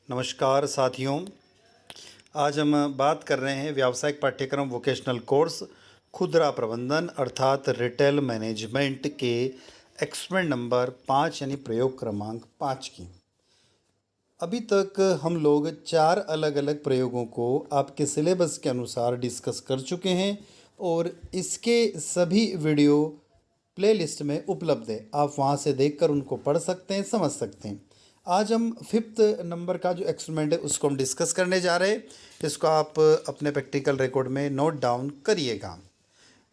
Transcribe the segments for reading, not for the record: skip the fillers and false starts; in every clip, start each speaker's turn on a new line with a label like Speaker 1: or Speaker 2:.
Speaker 1: नमस्कार साथियों। आज हम बात कर रहे हैं व्यावसायिक पाठ्यक्रम वोकेशनल कोर्स खुदरा प्रबंधन अर्थात रिटेल मैनेजमेंट के एक्सपेरिमेंट नंबर 5 यानी प्रयोग क्रमांक 5 की। अभी तक हम लोग 4 अलग अलग प्रयोगों को आपके सिलेबस के अनुसार डिस्कस कर चुके हैं और इसके सभी वीडियो प्लेलिस्ट में उपलब्ध है। आप वहां से देखकर उनको पढ़ सकते हैं, समझ सकते हैं। आज हम 5th नंबर का जो एक्सपेरिमेंट है उसको हम डिस्कस करने जा रहे हैं। इसको आप अपने प्रैक्टिकल रिकॉर्ड में नोट डाउन करिएगा।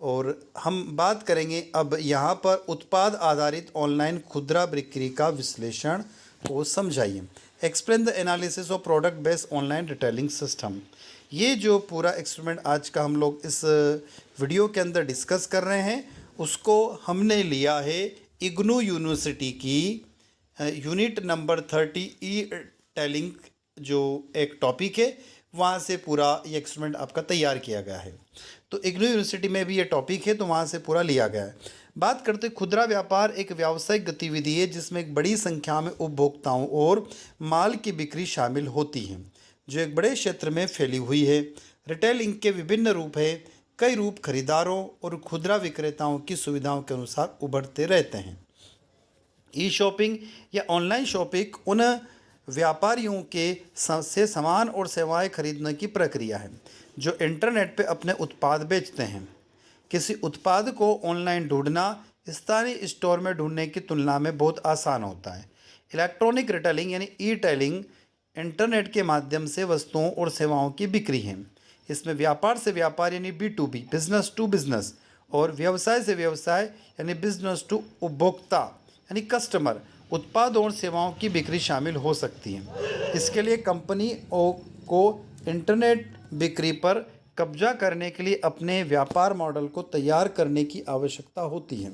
Speaker 1: और हम बात करेंगे अब यहाँ पर उत्पाद आधारित ऑनलाइन खुदरा बिक्री का विश्लेषण को समझाइए। Explain the analysis of product based online retailing system. ये जो पूरा एक्सपेरिमेंट आज का हम लोग इस वीडियो के अंदर डिस्कस कर रहे हैं उसको हमने लिया है इग्नू यूनिवर्सिटी की यूनिट नंबर 30 ई टेलिंग जो एक टॉपिक है वहाँ से पूरा ये एक्सपेरिमेंट आपका तैयार किया गया है। तो इग्नू यूनिवर्सिटी में भी ये टॉपिक है तो वहाँ से पूरा लिया गया है। बात करते खुदरा व्यापार एक व्यावसायिक गतिविधि है जिसमें एक बड़ी संख्या में उपभोक्ताओं और माल की बिक्री शामिल होती है जो एक बड़े क्षेत्र में फैली हुई है। रिटेलिंग के विभिन्न रूप है। कई रूप खरीदारों और खुदरा विक्रेताओं की सुविधाओं के अनुसार उभरते रहते हैं। ई शॉपिंग या ऑनलाइन शॉपिंग उन व्यापारियों के से सामान और सेवाएं खरीदने की प्रक्रिया है जो इंटरनेट पे अपने उत्पाद बेचते हैं। किसी उत्पाद को ऑनलाइन ढूंढना स्थानीय स्टोर में ढूंढने की तुलना में बहुत आसान होता है। इलेक्ट्रॉनिक रिटेलिंग यानी ई टेलिंग इंटरनेट के माध्यम से वस्तुओं और सेवाओं की बिक्री है। इसमें व्यापार से व्यापार यानी B2B बिजनेस टू बिजनेस और व्यवसाय से व्यवसाय यानी बिजनेस टू उपभोक्ता यानी कस्टमर उत्पादों और सेवाओं की बिक्री शामिल हो सकती है। इसके लिए कंपनी को इंटरनेट बिक्री पर कब्जा करने के लिए अपने व्यापार मॉडल को तैयार करने की आवश्यकता होती है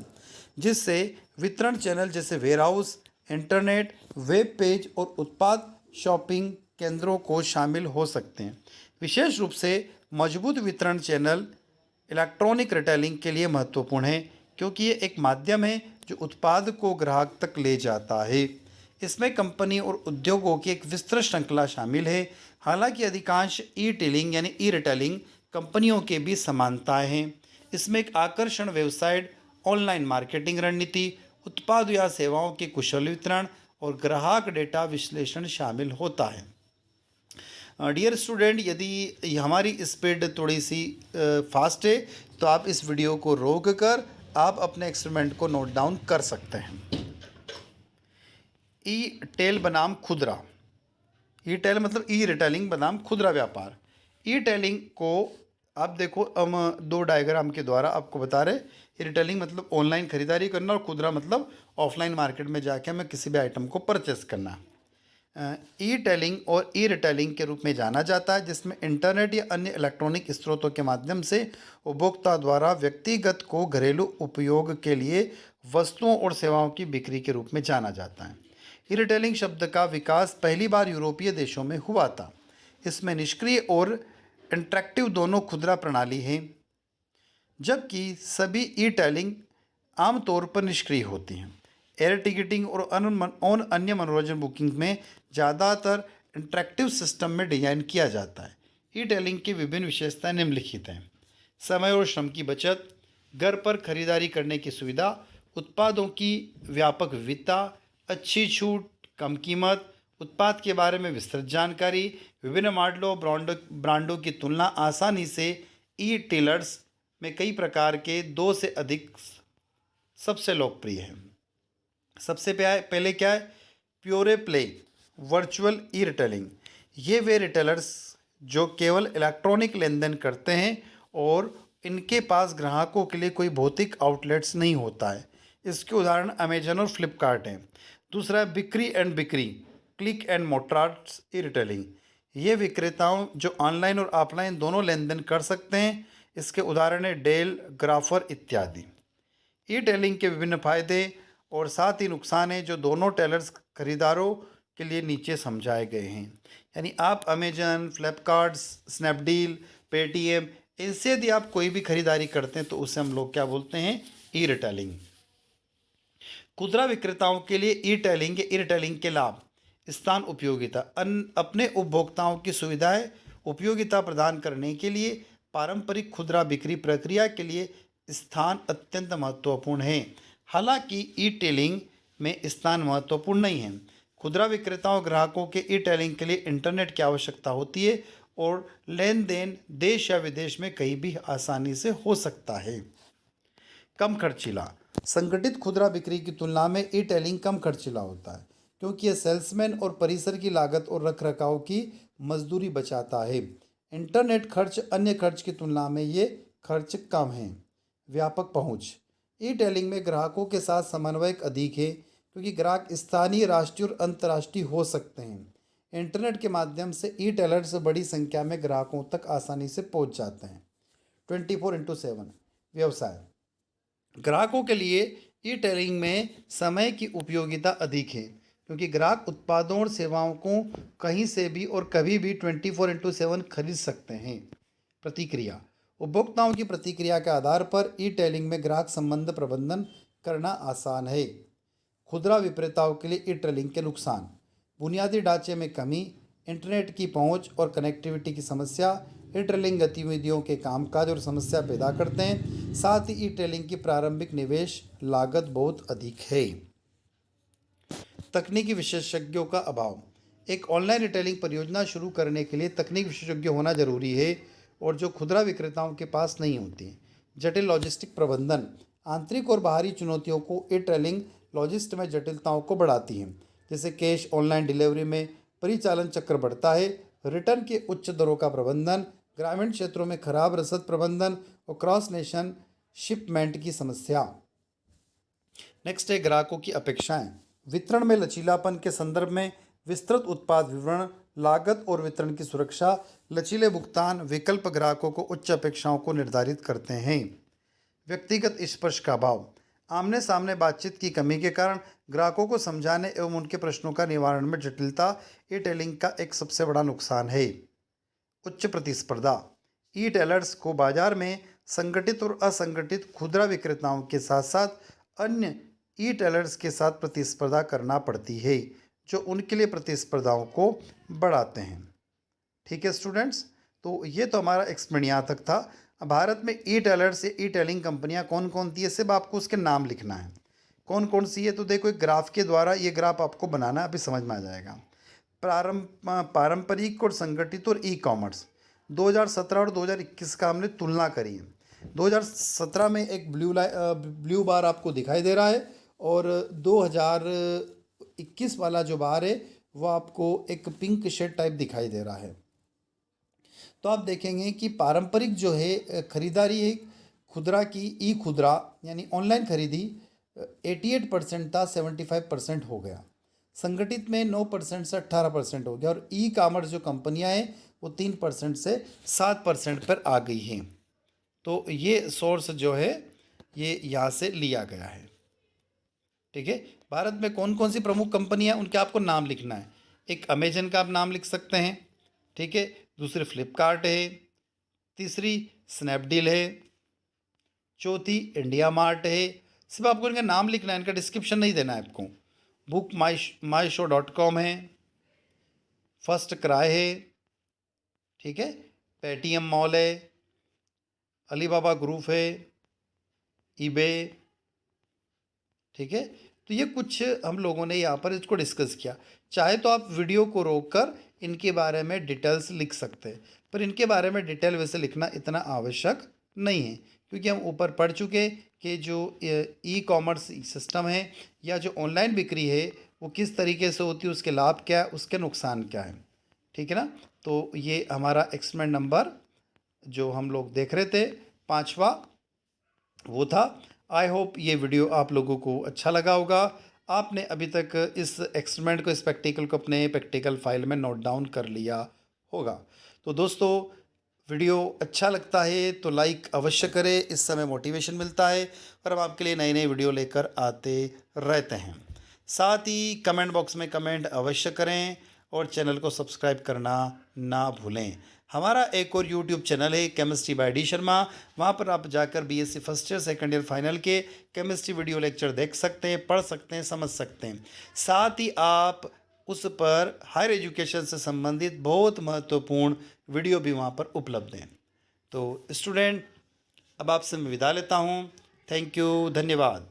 Speaker 1: जिससे वितरण चैनल जैसे वेयरहाउस, इंटरनेट, वेब पेज और उत्पाद शॉपिंग केंद्रों को शामिल हो सकते हैं। विशेष रूप से मजबूत वितरण चैनल इलेक्ट्रॉनिक रिटेलिंग के लिए महत्वपूर्ण है क्योंकि ये एक माध्यम है जो उत्पाद को ग्राहक तक ले जाता है। इसमें कंपनी और उद्योगों की एक विस्तृत श्रृंखला शामिल है। हालांकि अधिकांश ई टेलिंग यानी ई रिटेलिंग कंपनियों के बीच समानताएं हैं। इसमें एक आकर्षण वेबसाइट, ऑनलाइन मार्केटिंग रणनीति, उत्पाद या सेवाओं के कुशल वितरण और ग्राहक डेटा विश्लेषण शामिल होता है। डियर स्टूडेंट, यदि हमारी स्पीड थोड़ी सी फास्ट है तो आप इस वीडियो को रोक कर आप अपने एक्सपेरिमेंट को नोट डाउन कर सकते हैं। ई टेल बनाम खुदरा। ई टेल मतलब ई रिटेलिंग बनाम खुदरा व्यापार। ई टेलिंग को आप देखो, हम 2 डायग्राम के द्वारा आपको बता रहे। ई रिटेलिंग मतलब ऑनलाइन खरीदारी करना और खुदरा मतलब ऑफलाइन मार्केट में जाके हमें किसी भी आइटम को परचेस करना। ई टेलिंग और ई रिटेलिंग के रूप में जाना जाता है जिसमें इंटरनेट या अन्य इलेक्ट्रॉनिक स्रोतों के माध्यम से उपभोक्ता द्वारा व्यक्तिगत को घरेलू उपयोग के लिए वस्तुओं और सेवाओं की बिक्री के रूप में जाना जाता है। ई रिटेलिंग शब्द का विकास पहली बार यूरोपीय देशों में हुआ था। इसमें निष्क्रिय और इंटरैक्टिव दोनों खुदरा प्रणाली हैं जबकि सभी ई टेलिंग आमतौर पर निष्क्रिय होती हैं। एयर टिकटिंग और अन्य मनोरंजन बुकिंग में ज़्यादातर इंटरैक्टिव सिस्टम में डिजाइन किया जाता है। ई टेलिंग की विभिन्न विशेषताएं निम्नलिखित हैं। समय और श्रम की बचत, घर पर खरीदारी करने की सुविधा, उत्पादों की व्यापक विविधता, अच्छी छूट, कम कीमत, उत्पाद के बारे में विस्तृत जानकारी, विभिन्न मॉडलों ब्रांडों की तुलना, आसानी से ई टेलर्स में कई प्रकार के 2 से अधिक सबसे लोकप्रिय हैं। सबसे पहले क्या है? प्योरे प्ले वर्चुअल ई रिटेलिंग। ये वे रिटेलर्स जो केवल इलेक्ट्रॉनिक लेन देन करते हैं और इनके पास ग्राहकों के लिए कोई भौतिक आउटलेट्स नहीं होता है। इसके उदाहरण अमेजन और फ्लिपकार्ट हैं। दूसरा है बिक्री click and mortars e retailing. ये विक्रेताओं जो ऑनलाइन और ऑफलाइन दोनों लेन देन कर सकते हैं। इसके उदाहरण है डेल, ग्राफर इत्यादि। ई टेलिंग के विभिन्न फायदे और साथ ही नुकसान हैं जो दोनों टेलर्स खरीदारों के लिए नीचे समझाए गए हैं। यानी आप अमेजन, फ्लिपकार्ट, स्नैपडील, पेटीएम, इनसे यदि आप कोई भी खरीदारी करते हैं तो उसे हम लोग क्या बोलते हैं? E retailing. खुदरा विक्रेताओं के लिए ई टेलिंग या ई रिटेलिंग के लाभ। स्थान उपयोगिता अपने उपभोक्ताओं की सुविधाएं उपयोगिता प्रदान करने के लिए पारंपरिक खुदरा बिक्री प्रक्रिया के लिए स्थान अत्यंत महत्वपूर्ण है। हालांकि ई टेलिंग में स्थान महत्वपूर्ण नहीं है। खुदरा विक्रेताओं ग्राहकों के ई टेलिंग के लिए इंटरनेट की आवश्यकता होती है और लेन देन देश या विदेश में कहीं भी आसानी से हो सकता है। कम खर्चीला। संगठित खुदरा बिक्री की तुलना में ई टेलिंग कम खर्चीला होता है क्योंकि यह सेल्समैन और परिसर की लागत और रखरखाव की मजदूरी बचाता है। इंटरनेट खर्च अन्य खर्च की तुलना में ये खर्च कम है। व्यापक पहुंच। ई टेलिंग में ग्राहकों के साथ समन्वय अधिक है क्योंकि ग्राहक स्थानीय, राष्ट्रीय और अंतर्राष्ट्रीय हो सकते हैं। इंटरनेट के माध्यम से ई टेलर्स बड़ी संख्या में ग्राहकों तक आसानी से पहुंच जाते हैं। 24/7 व्यवसाय। ग्राहकों के लिए ई टेलिंग में समय की उपयोगिता अधिक है क्योंकि ग्राहक उत्पादों और सेवाओं को कहीं से भी और कभी भी 24/7 खरीद सकते हैं। प्रतिक्रिया। उपभोक्ताओं की प्रतिक्रिया के आधार पर ई टेलिंग में ग्राहक संबंध प्रबंधन करना आसान है। खुदरा विक्रेताओं के लिए ई टेलिंग के नुकसान। बुनियादी ढांचे में कमी, इंटरनेट की पहुंच और कनेक्टिविटी की समस्या ई टेलिंग गतिविधियों के कामकाज और समस्या पैदा करते हैं। साथ ही ई टेलिंग की प्रारंभिक निवेश लागत बहुत अधिक है। तकनीकी विशेषज्ञों का अभाव। एक ऑनलाइन रिटेलिंग परियोजना शुरू करने के लिए तकनीक विशेषज्ञ होना जरूरी है और जो खुदरा विक्रेताओं के पास नहीं होती। जटिल लॉजिस्टिक प्रबंधन। आंतरिक और बाहरी चुनौतियों को ई टेलिंग लॉजिस्ट में जटिलताओं को बढ़ाती है, जैसे कैश ऑनलाइन डिलीवरी में परिचालन चक्र बढ़ता है, रिटर्न के उच्च दरों का प्रबंधन, ग्रामीण क्षेत्रों में खराब रसद प्रबंधन और क्रॉस नेशन शिपमेंट की समस्या। नेक्स्ट है ग्राहकों की अपेक्षाएं। वितरण में लचीलापन के संदर्भ में विस्तृत उत्पाद विवरण, लागत और वितरण की सुरक्षा, लचीले भुगतान विकल्प ग्राहकों को उच्च अपेक्षाओं को निर्धारित करते हैं। व्यक्तिगत स्पर्श का अभाव। आमने सामने बातचीत की कमी के कारण ग्राहकों को समझाने एवं उनके प्रश्नों का निवारण में जटिलता ई टेलिंग का एक सबसे बड़ा नुकसान है। उच्च प्रतिस्पर्धा। ई टेलर्स को बाजार में संगठित और असंगठित खुदरा विक्रेताओं के साथ साथ अन्य ई टेलर्स के साथ प्रतिस्पर्धा करना पड़ती है, जो उनके लिए प्रतिस्पर्धाओं को बढ़ाते हैं। ठीक है स्टूडेंट्स, तो ये तो हमारा एक्सप्लेन यहाँ तक था। अब भारत में ई टेलर्स या ई टेलिंग कंपनियाँ कौन कौन सी है, सिर्फ आपको उसके नाम लिखना है कौन कौन सी है। तो देखो एक ग्राफ के द्वारा ये ग्राफ आपको बनाना अभी समझ में आ जाएगा। पारंपरिक और संगठित और ई कॉमर्स। 2017 और 2021 का हमने तुलना करी है। 2017 में एक ब्लू बार आपको दिखाई दे रहा है और 2021 वाला जो बार है वो आपको एक पिंक शेड टाइप दिखाई दे रहा है। तो आप देखेंगे कि पारंपरिक जो है खरीदारी है खुदरा की, ई खुदरा यानी ऑनलाइन खरीदी 88% था, 75% हो गया। संगठित में 9% से 18% हो गया और ई कॉमर्स जो कंपनियां हैं वो 3% से 7% पर आ गई हैं। तो ये सोर्स जो है ये यहाँ से लिया गया है। ठीक है, भारत में कौन कौन सी प्रमुख कंपनियां हैं उनके आपको नाम लिखना है। एक अमेजन का आप नाम लिख सकते हैं, ठीक है, दूसरी फ्लिपकार्ट है, तीसरी स्नैपडील है, चौथी इंडिया मार्ट है। सिर्फ आपको इनका नाम लिखना है, इनका डिस्क्रिप्शन नहीं देना है आपको। बुक माई शो .com है, फर्स्ट क्राई है, ठीक है, पेटीएम मॉल है, अलीबाबा ग्रुप है, ईबे, ठीक है। तो ये कुछ हम लोगों ने यहाँ पर इसको डिस्कस किया। चाहे तो आप वीडियो को रोककर इनके बारे में डिटेल्स लिख सकते हैं, पर इनके बारे में डिटेल वैसे लिखना इतना आवश्यक नहीं है क्योंकि हम ऊपर पढ़ चुके कि जो ई कॉमर्स सिस्टम है या जो ऑनलाइन बिक्री है वो किस तरीके से होती है, उसके लाभ क्या है, उसके नुकसान क्या है। ठीक है ना। तो ये हमारा एक्सपेरिमेंट नंबर जो हम लोग देख रहे थे 5वां वो था। आई होप ये वीडियो आप लोगों को अच्छा लगा होगा। आपने अभी तक इस एक्सपेरिमेंट को, इस प्रैक्टिकल को अपने प्रैक्टिकल फाइल में नोट डाउन कर लिया होगा। तो दोस्तों वीडियो अच्छा लगता है तो लाइक अवश्य करें, इस समय मोटिवेशन मिलता है और हम आपके लिए नई नई वीडियो लेकर आते रहते हैं। साथ ही कमेंट बॉक्स में कमेंट अवश्य करें और चैनल को सब्सक्राइब करना ना भूलें। हमारा एक और यूट्यूब चैनल है केमिस्ट्री बाय डी शर्मा, वहाँ पर आप जाकर BSc first year second year final के केमिस्ट्री वीडियो लेक्चर देख सकते हैं, पढ़ सकते हैं, समझ सकते हैं। साथ ही आप उस पर हायर एजुकेशन से संबंधित बहुत महत्वपूर्ण वीडियो भी वहाँ पर उपलब्ध हैं। तो स्टूडेंट, अब आपसे मैं विदा लेता हूँ। थैंक यू, धन्यवाद।